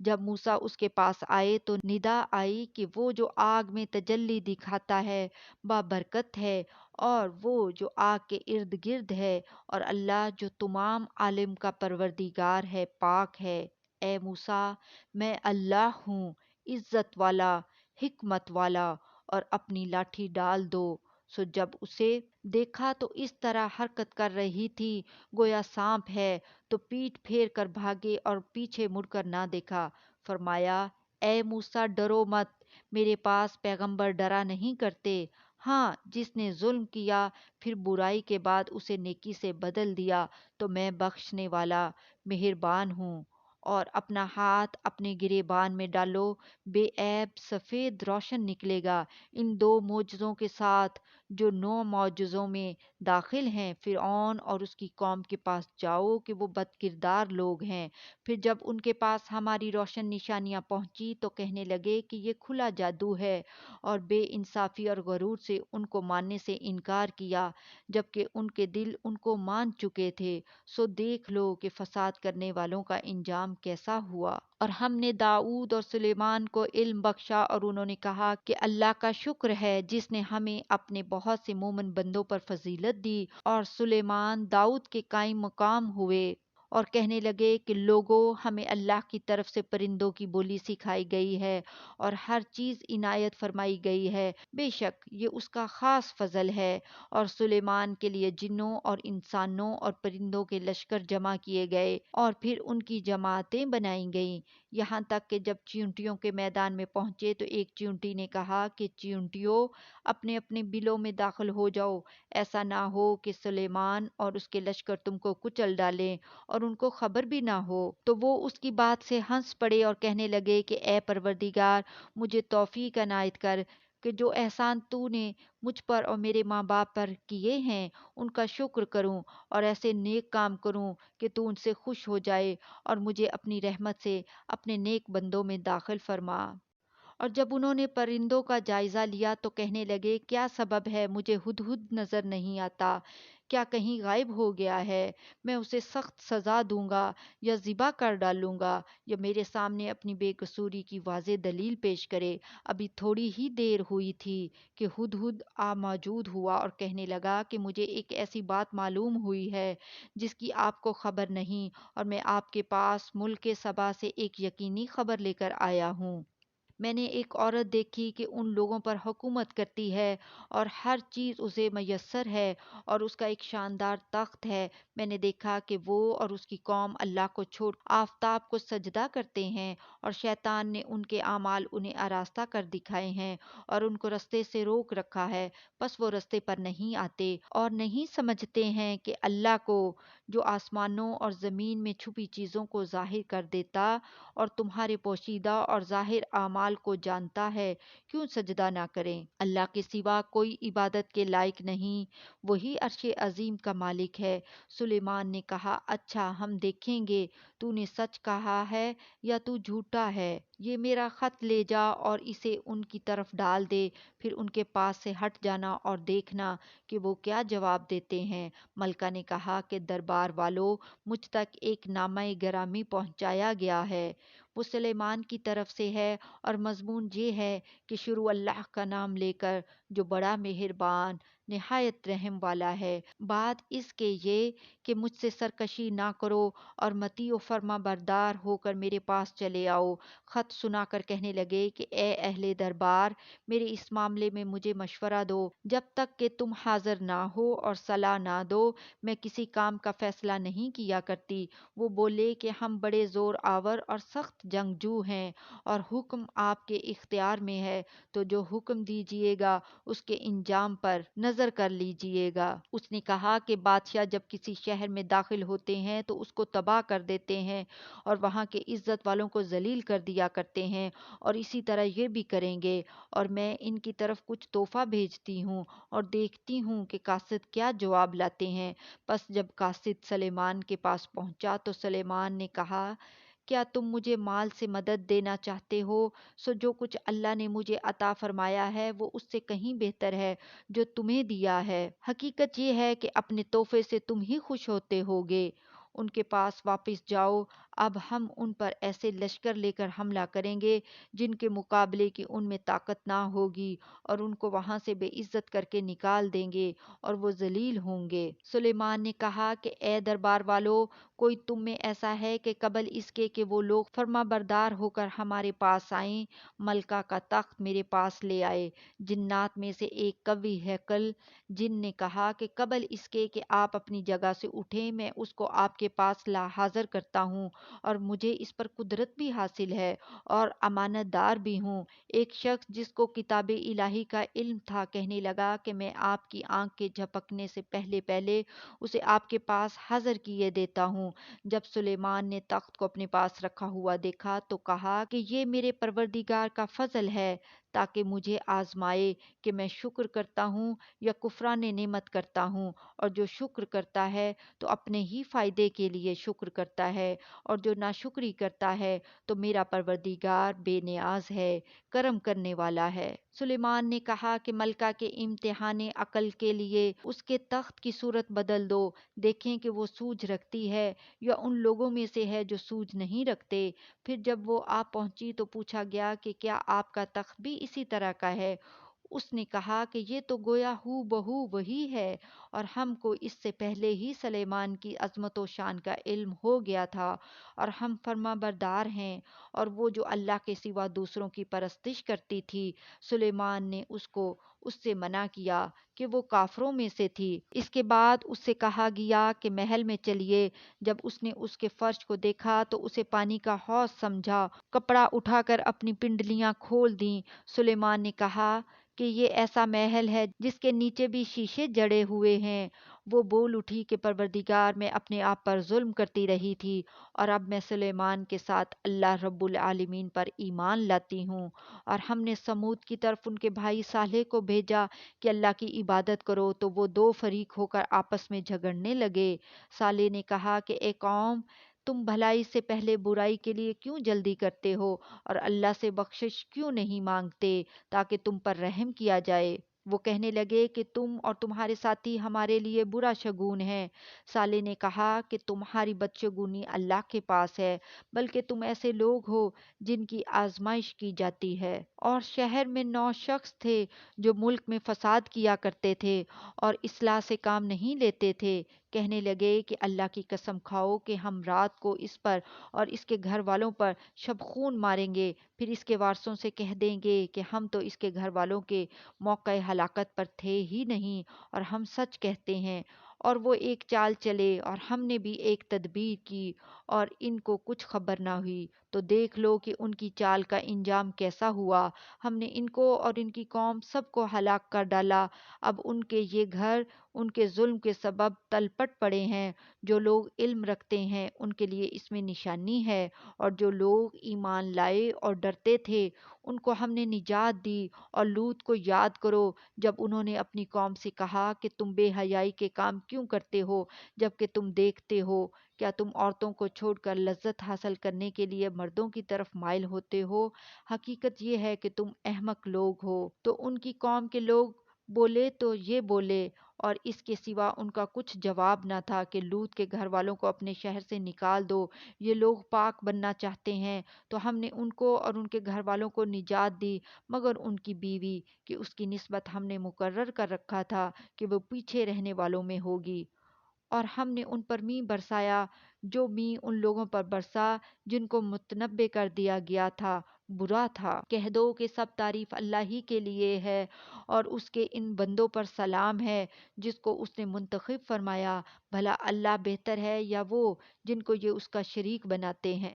جب موسیٰ اس کے پاس آئے تو ندا آئی کہ وہ جو آگ میں تجلی دکھاتا ہے بابرکت ہے، اور وہ جو آگ کے ارد گرد ہے، اور اللہ جو تمام عالم کا پروردگار ہے پاک ہے۔ اے موسیٰ، میں اللہ ہوں، عزت والا، حکمت والا، اور اپنی لاٹھی ڈال دو۔ سو جب اسے دیکھا تو اس طرح حرکت کر رہی تھی گویا سانپ ہے، تو پیٹھ پھیر کر بھاگے اور پیچھے مڑ کر نہ دیکھا۔ فرمایا، اے موسیٰ ڈرو مت، میرے پاس پیغمبر ڈرا نہیں کرتے۔ ہاں، جس نے ظلم کیا پھر برائی کے بعد اسے نیکی سے بدل دیا تو میں بخشنے والا مہربان ہوں۔ اور اپنا ہاتھ اپنے گریبان میں ڈالو، بے عیب سفید روشن نکلے گا۔ ان دو معجزوں کے ساتھ جو 9 معجزوں میں داخل ہیں، فرعون اور اس کی قوم کے پاس جاؤ کہ وہ بد کردار لوگ ہیں۔ پھر جب ان کے پاس ہماری روشن نشانیاں پہنچی تو کہنے لگے کہ یہ کھلا جادو ہے، اور بے انصافی اور غرور سے ان کو ماننے سے انکار کیا، جبکہ ان کے دل ان کو مان چکے تھے۔ سو دیکھ لو کہ فساد کرنے والوں کا انجام کیسا ہوا۔ اور ہم نے داؤد اور سلیمان کو علم بخشا، اور انہوں نے کہا کہ اللہ کا شکر ہے جس نے ہمیں اپنے بہت سے مومن بندوں پر فضیلت دی۔ اور سلیمان داؤد کے قائم مقام ہوئے اور کہنے لگے کہ لوگو، ہمیں اللہ کی طرف سے پرندوں کی بولی سکھائی گئی ہے اور ہر چیز عنایت فرمائی گئی ہے، بے شک یہ اس کا خاص فضل ہے۔ اور سلیمان کے لیے جنوں اور انسانوں اور پرندوں کے لشکر جمع کیے گئے، اور پھر ان کی جماعتیں بنائی گئیں، یہاں تک کہ جب چیونٹیوں کے میدان میں پہنچے تو ایک چیونٹی نے کہا کہ چیونٹیوں، اپنے اپنے بلوں میں داخل ہو جاؤ، ایسا نہ ہو کہ سلیمان اور اس کے لشکر تم کو کچل ڈالیں اور ان کو خبر بھی نہ ہو۔ تو وہ اس کی بات سے ہنس پڑے اور کہنے لگے کہ اے پروردگار، مجھے توفیق عنایت کر کہ جو احسان تو نے مجھ پر اور میرے ماں باپ پر کیے ہیں ان کا شکر کروں، اور ایسے نیک کام کروں کہ تو ان سے خوش ہو جائے، اور مجھے اپنی رحمت سے اپنے نیک بندوں میں داخل فرما۔ اور جب انہوں نے پرندوں کا جائزہ لیا تو کہنے لگے، کیا سبب ہے مجھے ہدہد نظر نہیں آتا؟ کیا کہیں غائب ہو گیا ہے؟ میں اسے سخت سزا دوں گا یا ذبح کر ڈالوں گا، یا میرے سامنے اپنی بے قصوری کی واضح دلیل پیش کرے۔ ابھی تھوڑی ہی دیر ہوئی تھی کہ ہدہد موجود ہوا اور کہنے لگا کہ مجھے ایک ایسی بات معلوم ہوئی ہے جس کی آپ کو خبر نہیں، اور میں آپ کے پاس ملک سبا سے ایک یقینی خبر لے کر آیا ہوں۔ میں نے ایک عورت دیکھی کہ ان لوگوں پر حکومت کرتی ہے اور ہر چیز اسے میسر ہے، اور اس کا ایک شاندار تخت ہے۔ میں نے دیکھا کہ وہ اور اس کی قوم اللہ کو چھوڑ آفتاب کو سجدہ کرتے ہیں، اور شیطان نے ان کے اعمال انہیں آراستہ کر دکھائے ہیں اور ان کو رستے سے روک رکھا ہے، بس وہ رستے پر نہیں آتے اور نہیں سمجھتے ہیں کہ اللہ کو جو آسمانوں اور زمین میں چھپی چیزوں کو ظاہر کر دیتا اور تمہارے پوشیدہ اور ظاہر اعمال کو جانتا ہے، کیوں سجدہ نہ کریں؟ اللہ کے سوا کوئی عبادت کے لائق نہیں، وہی عرش عظیم کا مالک ہے۔ سلیمان نے کہا، اچھا ہم دیکھیں گے تو نے سچ کہا ہے یا تو جھوٹا ہے۔ یہ میرا خط لے جا اور اسے ان کی طرف ڈال دے، پھر ان کے پاس سے ہٹ جانا اور دیکھنا کہ وہ کیا جواب دیتے ہیں۔ ملکہ نے کہا کہ دربار والو، مجھ تک ایک نامہ گرامی پہنچایا گیا ہے، وہ سلیمان کی طرف سے ہے، اور مضمون یہ ہے کہ شروع اللہ کا نام لے کر جو بڑا مہربان نہایت رحم والا ہے، بعد اس کے یہ کہ مجھ سے سرکشی نہ کرو اور مطیع و فرما بردار ہو کر میرے پاس چلے آؤ۔ خط سنا کر کہنے لگے کہ اے اہل دربار، میرے اس معاملے میں مجھے مشورہ دو، جب تک کہ تم حاضر نہ ہو اور صلاح نہ دو میں کسی کام کا فیصلہ نہیں کیا کرتی۔ وہ بولے کہ ہم بڑے زور آور اور سخت جنگجو ہیں، اور حکم آپ کے اختیار میں ہے، تو جو حکم دیجیے گا اس کے انجام پر نظر کر لیجیے گا۔ اس نے کہا کہ بادشاہ جب کسی شہر میں داخل ہوتے ہیں تو اس کو تباہ کر دیتے ہیں اور وہاں کے عزت والوں کو ذلیل کر دیا کرتے ہیں، اور اسی طرح یہ بھی کریں گے۔ اور میں ان کی طرف کچھ تحفہ بھیجتی ہوں اور دیکھتی ہوں کہ قاصد کیا جواب لاتے ہیں۔ پس جب قاصد سلیمان کے پاس پہنچا تو سلیمان نے کہا، کیا تم مجھے مال سے مدد دینا چاہتے ہو؟ سو جو کچھ اللہ نے مجھے عطا فرمایا ہے وہ اس سے کہیں بہتر ہے جو تمہیں دیا ہے۔ حقیقت یہ ہے کہ اپنے تحفے سے تم ہی خوش ہوتے ہوگے۔ ان کے پاس واپس جاؤ، اب ہم ان پر ایسے لشکر لے کر حملہ کریں گے جن کے مقابلے کی ان میں طاقت نہ ہوگی، اور ان کو وہاں سے بے عزت کر کے نکال دیں گے اور وہ ذلیل ہوں گے۔ سلیمان نے کہا کہ اے دربار والو، کوئی تم میں ایسا ہے کہ قبل اس کے کہ وہ لوگ فرما بردار ہو کر ہمارے پاس آئیں، ملکہ کا تخت میرے پاس لے آئے؟ جنات میں سے ایک قوی ہیکل جن نے کہا کہ قبل اس کے کہ آپ اپنی جگہ سے اٹھیں میں اس کو آپ کے پاس لا حاضر کرتا ہوں، اور مجھے اس پر قدرت بھی حاصل ہے اور امانت دار بھی ہوں۔ ایک شخص جس کو کتاب الہی کا علم تھا کہنے لگا کہ میں آپ کی آنکھ کے جھپکنے سے پہلے پہلے اسے آپ کے پاس حاضر کیے دیتا ہوں۔ جب سلیمان نے تخت کو اپنے پاس رکھا ہوا دیکھا تو کہا کہ یہ میرے پروردگار کا فضل ہے تاکہ مجھے آزمائے کہ میں شکر کرتا ہوں یا کفران نعمت کرتا ہوں، اور جو شکر کرتا ہے تو اپنے ہی فائدے کے لیے شکر کرتا ہے، اور جو ناشکری کرتا ہے تو میرا پروردگار بے نیاز ہے، کرم کرنے والا ہے۔ سلیمان نے کہا کہ ملکہ کے امتحان عقل کے لیے اس کے تخت کی صورت بدل دو، دیکھیں کہ وہ سوجھ رکھتی ہے یا ان لوگوں میں سے ہے جو سوجھ نہیں رکھتے۔ پھر جب وہ آ پہنچی تو پوچھا گیا کہ کیا آپ کا تخت بھی اسی طرح کا ہے؟ اس نے کہا کہ یہ تو گویا ہو بہو وہی ہے، اور ہم کو اس سے پہلے ہی سلیمان کی عظمت و شان کا علم ہو گیا تھا، اور ہم فرما بردار ہیں۔ اور وہ جو اللہ کے سوا دوسروں کی پرستش کرتی تھی، سلیمان نے اس سے منع کیا کہ وہ کافروں میں سے تھی۔ اس کے بعد اس سے کہا گیا کہ محل میں چلیے۔ جب اس نے اس کے فرش کو دیکھا تو اسے پانی کا حوض سمجھا، کپڑا اٹھا کر اپنی پنڈلیاں کھول دیں۔ سلیمان نے کہا کہ یہ ایسا محل ہے جس کے نیچے بھی شیشے جڑے ہوئے ہیں۔ وہ بول اٹھی کہ پروردگار، میں اپنے آپ پر ظلم کرتی رہی تھی، اور اب میں سلیمان کے ساتھ اللہ رب العالمین پر ایمان لاتی ہوں۔ اور ہم نے سمود کی طرف ان کے بھائی صالح کو بھیجا کہ اللہ کی عبادت کرو، تو وہ دو فریق ہو کر آپس میں جھگڑنے لگے۔ صالح نے کہا کہ اے قوم، تم بھلائی سے پہلے برائی کے لیے کیوں جلدی کرتے ہو، اور اللہ سے بخشش کیوں نہیں مانگتے تاکہ تم پر رحم کیا جائے؟ وہ کہنے لگے کہ تم اور تمہارے ساتھی ہمارے لیے برا شگون ہیں۔ صالح نے کہا کہ تمہاری بدشگونی اللہ کے پاس ہے، بلکہ تم ایسے لوگ ہو جن کی آزمائش کی جاتی ہے۔ اور شہر میں 9 شخص تھے جو ملک میں فساد کیا کرتے تھے اور اصلاح سے کام نہیں لیتے تھے۔ کہنے لگے کہ اللہ کی قسم کھاؤ کہ ہم رات کو اس پر اور اس کے گھر والوں پر شب خون ماریں گے، پھر اس کے وارثوں سے کہہ دیں گے کہ ہم تو اس کے گھر والوں کے موقع ہلاکت پر تھے ہی نہیں، اور ہم سچ کہتے ہیں۔ اور وہ ایک چال چلے، اور ہم نے بھی ایک تدبیر کی، اور ان کو کچھ خبر نہ ہوئی۔ تو دیکھ لو کہ ان کی چال کا انجام کیسا ہوا۔ ہم نے ان کو اور ان کی قوم سب کو ہلاک کر ڈالا۔ اب ان کے یہ گھر ان کے ظلم کے سبب تلپٹ پڑے ہیں۔ جو لوگ علم رکھتے ہیں ان کے لیے اس میں نشانی ہے، اور جو لوگ ایمان لائے اور ڈرتے تھے ان کو ہم نے نجات دی۔ اور لوط کو یاد کرو جب انہوں نے اپنی قوم سے کہا کہ تم بے حیائی کے کام کیوں کرتے ہو جبکہ تم دیکھتے ہو؟ کیا تم عورتوں کو چھوڑ کر لذت حاصل کرنے کے لیے مردوں کی طرف مائل ہوتے ہو؟ حقیقت یہ ہے کہ تم احمق لوگ ہو۔ تو ان کی قوم کے لوگ بولے تو یہ بولے، اور اس کے سوا ان کا کچھ جواب نہ تھا کہ لوط کے گھر والوں کو اپنے شہر سے نکال دو، یہ لوگ پاک بننا چاہتے ہیں۔ تو ہم نے ان کو اور ان کے گھر والوں کو نجات دی، مگر ان کی بیوی کہ اس کی نسبت ہم نے مقرر کر رکھا تھا کہ وہ پیچھے رہنے والوں میں ہوگی۔ اور ہم نے ان پر مینہ برسایا، جو مینہ ان لوگوں پر برسا جن کو متنبع کر دیا گیا تھا، برا تھا۔ کہہ دو کہ سب تعریف اللہ ہی کے لیے ہے، اور اس کے ان بندوں پر سلام ہے جس کو اس نے منتخب فرمایا۔ بھلا اللہ بہتر ہے یا وہ جن کو یہ اس کا شریک بناتے ہیں؟